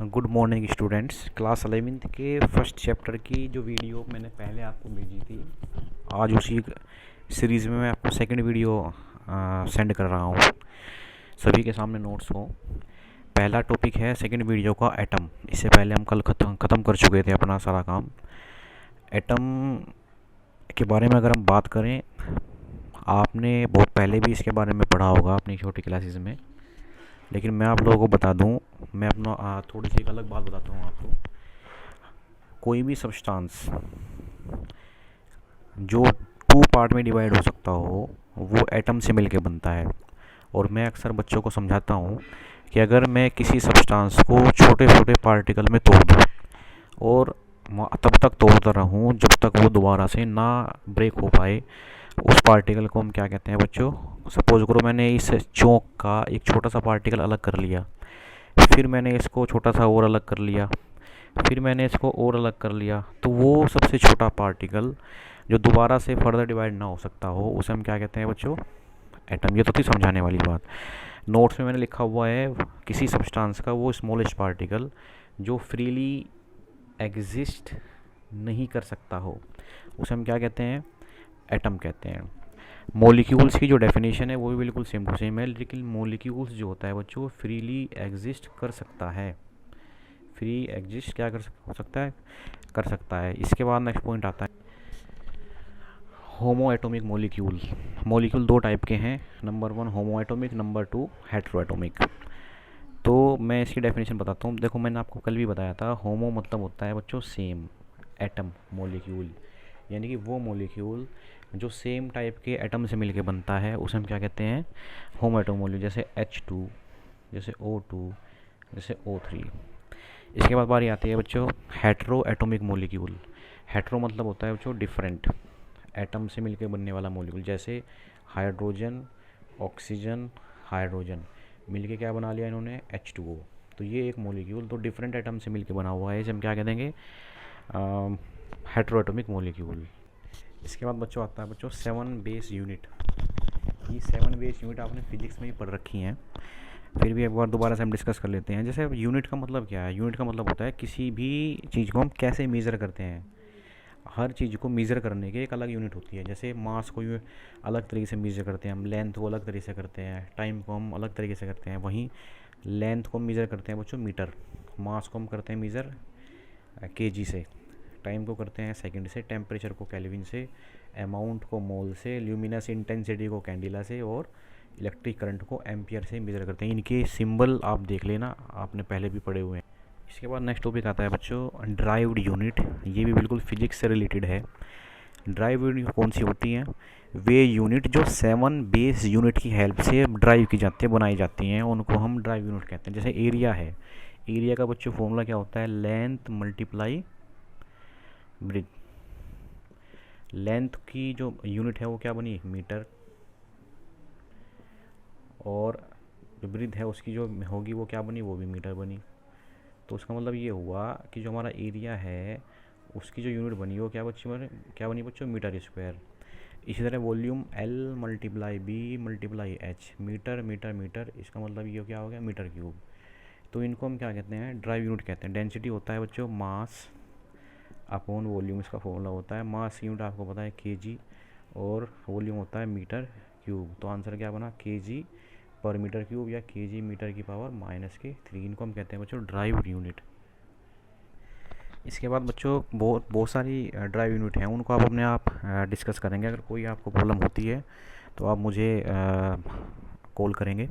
Good morning students. Class 11th के first chapter की जो वीडियो मैंने पहले आपको भेजी थी, आज उसी सीरीज़ में मैं आपको सेकंड वीडियो सेंड कर रहा हूँ। सभी के सामने नोट्स हो। पहला टॉपिक है सेकंड वीडियो का एटम। इससे पहले हम कल ख़त्म कर चुके थे अपना सारा काम। एटम के बारे में अगर हम बात करें, आपने बहुत पहले भी इसके बारे में पढ़ा होगा अपनी छोटी क्लासेस में, लेकिन मैं आप लोगों को बता दूं, मैं अपना थोड़ी सी एक अलग बात बताता हूँ आपको। कोई भी सब्सटेंस जो टू पार्ट में डिवाइड हो सकता हो वो एटम से मिलके बनता है। और मैं अक्सर बच्चों को समझाता हूँ कि अगर मैं किसी सब्सटेंस को छोटे छोटे पार्टिकल में तोड़ दूँ और तब तक तोड़ता रहूँ जब तक वो दोबारा से ना ब्रेक हो पाए, उस पार्टिकल को हम क्या कहते हैं बच्चों? सपोज करो मैंने इस चौक का एक छोटा सा पार्टिकल अलग कर लिया, फिर मैंने इसको छोटा सा और अलग कर लिया, फिर मैंने इसको और अलग कर लिया, तो वो सबसे छोटा पार्टिकल जो दोबारा से फर्दर डिवाइड ना हो सकता हो, उसे हम क्या कहते हैं बच्चों? एटम। ये तो थी समझाने वाली बात। नोट्स में मैंने लिखा हुआ है किसी सब्सटेंस का वो स्मॉलेस्ट पार्टिकल जो फ्रीली एग्जिस्ट नहीं कर सकता हो, उसे हम क्या कहते हैं? एटम कहते हैं। मॉलिक्यूल्स की जो डेफिनेशन है वो भी बिल्कुल सेम टू सेम है, लेकिन मॉलिक्यूल्स जो होता है बच्चों फ्रीली एग्जिस्ट कर सकता है। फ्री एग्जिस्ट क्या हो सकता है? कर सकता है। इसके बाद नेक्स्ट पॉइंट आता है होमो एटोमिक मॉलिक्यूल। मॉलिक्यूल दो टाइप के हैं, नंबर 1 होमो एटोमिक, नंबर 2 हेट्रो एटोमिक। तो मैं इसकी डेफिनेशन बताता हूँ। देखो मैंने आपको कल भी बताया था, होमो मतलब होता है बच्चों सेम, एटम मॉलिक्यूल यानी कि वो मॉलिक्यूल जो सेम टाइप के एटम से मिलके बनता है उसे हम क्या कहते हैं? होमो एटोमिक मॉलिक्यूल। जैसे H2, जैसे O2, जैसे O3। इसके बाद बारी आती है बच्चों हेट्रो एटोमिक मॉलिक्यूल। हेट्रो मतलब होता है बच्चों डिफरेंट, एटम से मिलकर बनने वाला मॉलिक्यूल। जैसे हाइड्रोजन, ऑक्सीजन, हाइड्रोजन मिलके क्या बना लिया इन्होंने? H2O। तो ये एक मॉलिक्यूल तो डिफरेंट एटम से मिलके बना हुआ है, इसे हम क्या कह देंगे? Hetero atomic molecule. इसके बाद बच्चों आता है बच्चों 7 बेस यूनिट। ये 7 बेस यूनिट आपने फिजिक्स में ही पढ़ रखी हैं, फिर भी एक बार दोबारा से हम डिस्कस कर लेते हैं। जैसे यूनिट का मतलब क्या है? यूनिट का मतलब होता है किसी भी चीज़ को हम कैसे मेज़र करते हैं। हर चीज़ को मेज़र करने के एक अलग यूनिट होती है। जैसे मास को अलग तरीके से मेज़र करते हैं हम, लेंथ को अलग तरीके से करते हैं, टाइम को हम अलग तरीके से करते हैं। वहीं लेंथ को मेज़र करते हैं बच्चों मीटर, मास को हम करते हैं मेज़र केजी से, टाइम को करते हैं सेकंड से, टेम्परेचर को केल्विन से, अमाउंट को मोल से, ल्यूमिनस इंटेंसिटी को कैंडिला से, और इलेक्ट्रिक करंट को एम्पियर से मेज़र करते हैं। इनके सिंबल आप देख लेना, आपने पहले भी पढ़े हुए हैं। इसके बाद नेक्स्ट टॉपिक आता है बच्चों ड्राइव्ड यूनिट। ये भी बिल्कुल फिजिक्स से रिलेटेड है। ड्राइव यूनिट कौन सी होती हैं? वे यूनिट जो 7 बेस यूनिट की हेल्प से ड्राइव की जाती है, बनाई जाती हैं, उनको हम ड्राइव यूनिट कहते हैं। जैसे एरिया है, एरिया का बच्चों फॉर्मूला क्या होता है? Length multiply breadth. लेंथ की जो यूनिट है वो क्या बनी? मीटर। और जो ब्रिथ है उसकी जो होगी वो क्या बनी? वो भी मीटर बनी। तो उसका मतलब ये हुआ कि जो हमारा एरिया है उसकी जो यूनिट बनी वो क्या बनी बच्चों? Metre square. इसी तरह volume L multiply B multiply H, metre metre metre, इसका मतलब ये क्या हो गया? Metre cube. तो इनको हम क्या कहते हैं? ड्राइव यूनिट कहते हैं। डेंसिटी होता है बच्चों मास अपॉन वॉल्यूम, इसका फॉर्मूला होता है। मास यूनिट आपको पता है केजी, और वॉल्यूम होता है मीटर क्यूब। तो आंसर क्या बना? केजी पर मीटर क्यूब या केजी मीटर की पावर -3। इनको हम कहते हैं बच्चों ड्राइव यूनिट। इसके बाद बच्चों बहुत सारी ड्राइव यूनिट हैं, उनको आप अपने आप डिस्कस करेंगे। अगर कोई आपको प्रॉब्लम होती है तो आप मुझे कॉल करेंगे।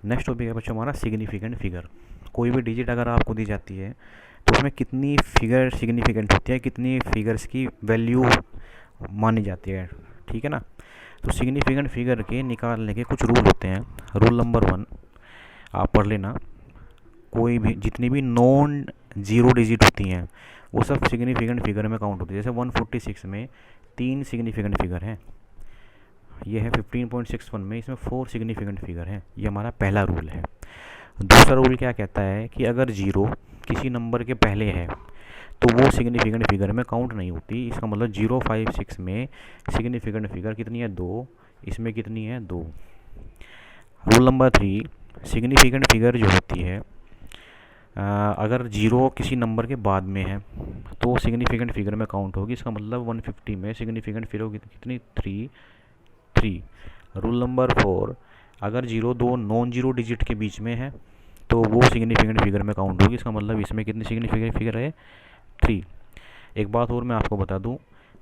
नेक्स्ट टॉपिक है बच्चों हमारा सिग्निफिकेंट फिगर। कोई भी डिजिट अगर आपको दी जाती है तो उसमें कितनी फिगर सिग्निफिकेंट होती है, कितनी फिगर्स की वैल्यू मानी जाती है, ठीक है ना? तो सिग्निफिकेंट फिगर के निकालने के कुछ रूल होते हैं। रूल नंबर 1 आप पढ़ लेना। कोई भी जितनी भी नॉन जीरो डिजिट होती हैं वो सब सिग्निफिकेंट फिगर में काउंट होती है। जैसे 146 में 3 सिग्निफिकेंट फिगर हैं, ये है 15.61 में, इसमें 4 सिग्निफिकेंट फिगर हैं। ये हमारा पहला रूल है। दूसरा रूल क्या कहता है कि अगर जीरो किसी नंबर के पहले है तो वो सिग्निफिकेंट फिगर में काउंट नहीं होती। इसका मतलब 056 में सिग्निफिकेंट फिगर कितनी है? 2। इसमें कितनी है? 2। रूल नंबर 3, सिग्निफिकेंट फिगर जो होती है अगर जीरो किसी नंबर के बाद में है तो सिग्निफिकेंट फिगर में काउंट होगी। इसका मतलब 150 में सिग्निफिकेंट फिगर होगी कितनी, 3। रूल नंबर 4, अगर जीरो दो नॉन जीरो डिजिट के बीच में है तो वो सिग्निफिकेंट फिगर में काउंट होगी। इसका मतलब इसमें कितनी सिग्निफिकेंट फिगर है, 3। एक बात और मैं आपको बता दूं,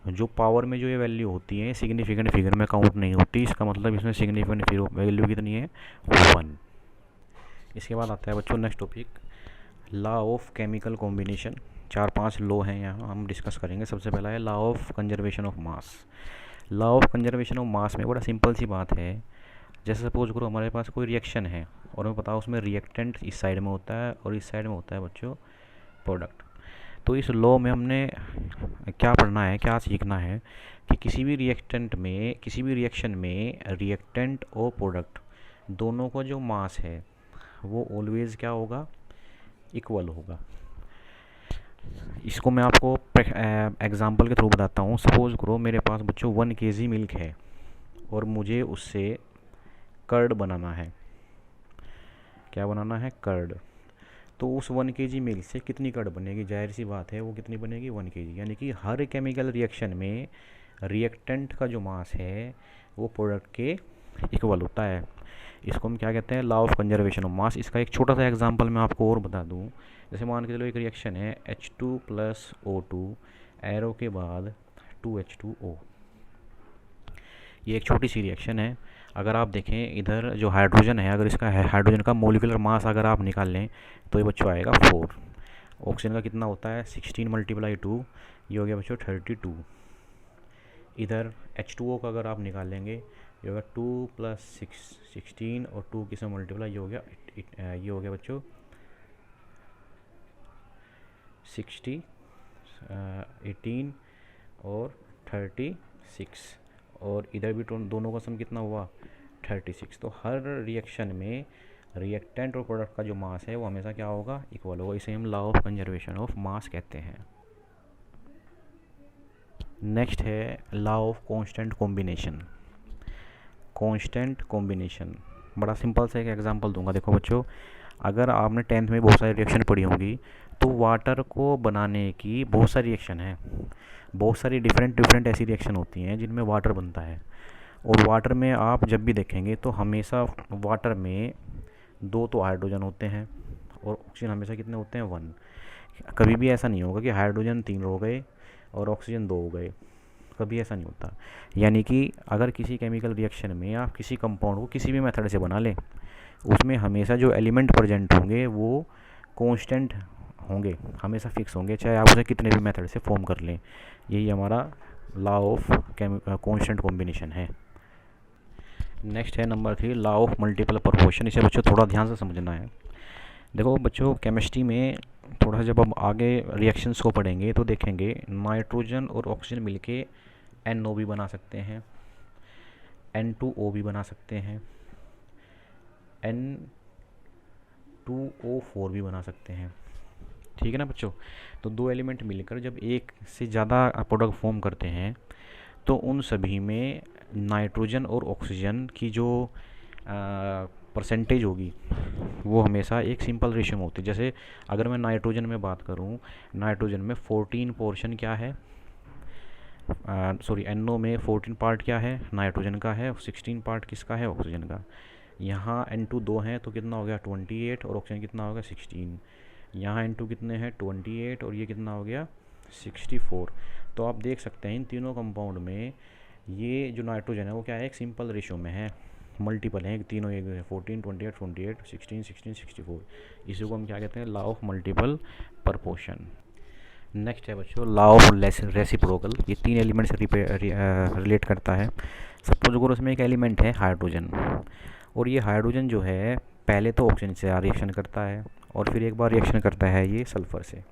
जो पावर में जो ये वैल्यू होती है सिग्निफिकेंट फिगर में काउंट नहीं होती। इसका मतलब इसमें सिग्निफिकेंट वैल्यू कितनी है, 1। इसके बाद आता है बच्चों next topic, law of chemical combination. 4-5 law हैं यहाँ हम डिस्कस करेंगे। सबसे पहला है law of conservation of mass. Law of conservation of mass में बड़ा सिंपल सी बात है, जैसे सपोज करो हमारे पास कोई रिएक्शन है और हमें पता है उसमें रिएक्टेंट इस साइड में होता है और इस साइड में होता है बच्चों प्रोडक्ट। तो इस लॉ में हमने क्या पढ़ना है, क्या सीखना है कि किसी भी रिएक्शन में रिएक्टेंट और प्रोडक्ट दोनों का जो मास है वो ऑलवेज क्या होगा, इक्वल होगा। इसको मैं आपको एग्जांपल के थ्रू बताता हूँ। सपोज करो मेरे पास बच्चों 1 kg मिल्क है और मुझे उससे कर्ड बनाना है। क्या बनाना है, कर्ड। तो उस 1 kg मिल्क से कितनी कर्ड बनेगी, जाहिर सी बात है वो कितनी बनेगी, 1 kg। यानी कि हर केमिकल रिएक्शन में रिएक्टेंट का जो मास है वो प्रोडक्ट के इक्वल होता है। इसको हम क्या कहते हैं, law of conservation of mass. इसका एक छोटा सा एग्जांपल मैं आपको और बता दूं। जैसे मान के चलो एक रिएक्शन है H2 + O2 एरो के बाद 2H2O। ये एक छोटी सी रिएक्शन है। अगर आप देखें इधर जो हाइड्रोजन है, अगर इसका हाइड्रोजन का मोलिकुलर मास अगर आप निकाल लें तो ये बच्चों आएगा 4। ऑक्सीजन का कितना होता है, 16 × 2, ये हो गया बच्चों 32। इधर H2O का अगर आप निकाल लेंगे ये होगा 2 + 6 16 और 2 किसमें मल्टीप्लाई, ये हो गया बच्चों 60 18 और 36। और इधर भी दोनों का सम कितना हुआ, 36। तो हर रिएक्शन में रिएक्टेंट और प्रोडक्ट का जो मास है वो हमेशा क्या होगा, इक्वल होगा। इसे हम law of conservation of mass कहते हैं। नेक्स्ट है law of constant combination. Constant combination बड़ा सिंपल सा एक एग्जांपल दूंगा। देखो बच्चों, अगर आपने 10th में बहुत सारी रिएक्शन पढ़ी होंगी तो वाटर को बनाने की बहुत सारी रिएक्शन है, बहुत सारी डिफरेंट ऐसी रिएक्शन होती हैं जिनमें वाटर बनता है। और वाटर में आप जब भी देखेंगे तो हमेशा वाटर में 2 तो हाइड्रोजन होते हैं और ऑक्सीजन हमेशा कितने होते हैं, 1। कभी भी ऐसा नहीं होगा कि हाइड्रोजन 3 हो गए और ऑक्सीजन 2 हो गए, कभी ऐसा नहीं होता। यानी कि अगर किसी केमिकल रिएक्शन में आप किसी कंपाउंड को किसी भी मेथड से बना लें, उसमें हमेशा जो एलिमेंट प्रेजेंट होंगे वो कांस्टेंट होंगे, हमेशा फिक्स होंगे, चाहे आप उसे कितने भी मेथड से फॉर्म कर लें। यही हमारा लॉ ऑफ कांस्टेंट कॉम्बिनेशन है। नेक्स्ट है number 3 law of multiple proportion. इसे बच्चों थोड़ा ध्यान से समझना है। देखो बच्चों, केमिस्ट्री में थोड़ा सा जब हम आगे रिएक्शंस को पढ़ेंगे तो देखेंगे नाइट्रोजन और ऑक्सीजन मिलके NO भी बना सकते हैं, N2O भी बना सकते हैं, N2O4 भी बना सकते हैं। ठीक है ना बच्चों। तो 2 एलिमेंट मिलकर जब एक से ज़्यादा प्रोडक्ट फॉर्म करते हैं तो उन सभी में नाइट्रोजन और ऑक्सीजन की जो परसेंटेज होगी वो हमेशा एक सिंपल रेशियो में होती है। जैसे अगर मैं नाइट्रोजन में बात करूं, नाइट्रोजन में 14 पोर्शन क्या है, NO में 14 पार्ट क्या है, नाइट्रोजन का है, 16 पार्ट किसका है, ऑक्सीजन का। यहाँ N2 2 हैं तो कितना हो गया 28 और ऑक्सीजन कितना होगा 16। यहाँ N2 कितने हैं 28 और ये कितना हो गया 64। तो आप देख सकते हैं इन तीनों कंपाउंड में ये जो नाइट्रोजन है वो क्या है, एक सिंपल रेशियो में है, मल्टीपल हैं तीनों, एक 14 28 28 16 16 64। इसी को हम क्या कहते हैं, law of multiple proportion. Next है बच्चों लॉ ऑफ रेसिप्रोकल। ये 3 एलिमेंट से रिलेट करता है। सपोज करो उसमें एक एलिमेंट है हाइड्रोजन, और ये हाइड्रोजन जो है पहले तो ऑक्सीजन से रिएक्शन करता है और फिर एक बार रिएक्शन करता है ये सल्फ़र से।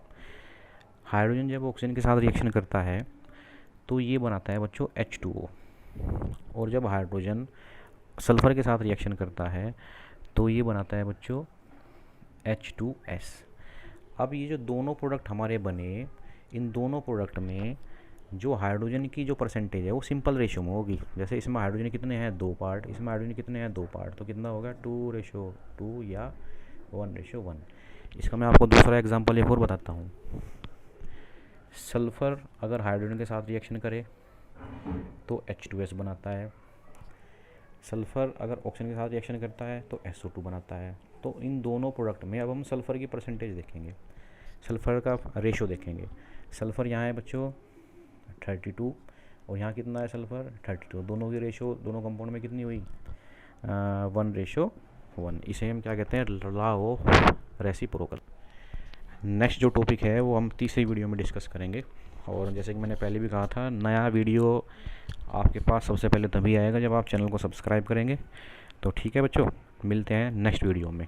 हाइड्रोजन जब ऑक्सीजन के साथ रिएक्शन करता है तो ये बनाता है बच्चों H2O, और जब हाइड्रोजन सल्फ़र के साथ रिएक्शन करता है तो ये बनाता है बच्चों H2S। अब ये जो दोनों प्रोडक्ट हमारे बने, इन दोनों प्रोडक्ट में जो हाइड्रोजन की जो परसेंटेज है वो सिंपल रेशियो में होगी। जैसे इसमें हाइड्रोजन कितने हैं 2 पार्ट, इसमें हाइड्रोजन कितने हैं 2 पार्ट, तो कितना होगा 2:2 या 1:1। इसका मैं आपको दूसरा एग्जांपल एक और बताता हूँ। सल्फ़र अगर हाइड्रोजन के साथ रिएक्शन करे तो H2S बनाता है। सल्फ़र अगर ऑक्सीजन के साथ रिएक्शन करता है तो SO2 बनाता है। तो इन दोनों प्रोडक्ट में अब हम सल्फ़र की परसेंटेज देखेंगे, सल्फ़र का रेशो देखेंगे। सल्फ़र यहाँ है बच्चों 32 और यहाँ कितना है सल्फ़र 32। दोनों की रेशो दोनों कंपाउंड में कितनी हुई 1:1। इसे हम क्या कहते हैं, लॉ ऑफ रेसिप्रोकल। नेक्स्ट जो टॉपिक है वो हम तीसरी वीडियो में डिस्कस करेंगे। और जैसे कि मैंने पहले भी कहा था, नया वीडियो आपके पास सबसे पहले तभी आएगा जब आप चैनल को सब्सक्राइब करेंगे। तो ठीक है बच्चों, मिलते हैं नेक्स्ट वीडियो में।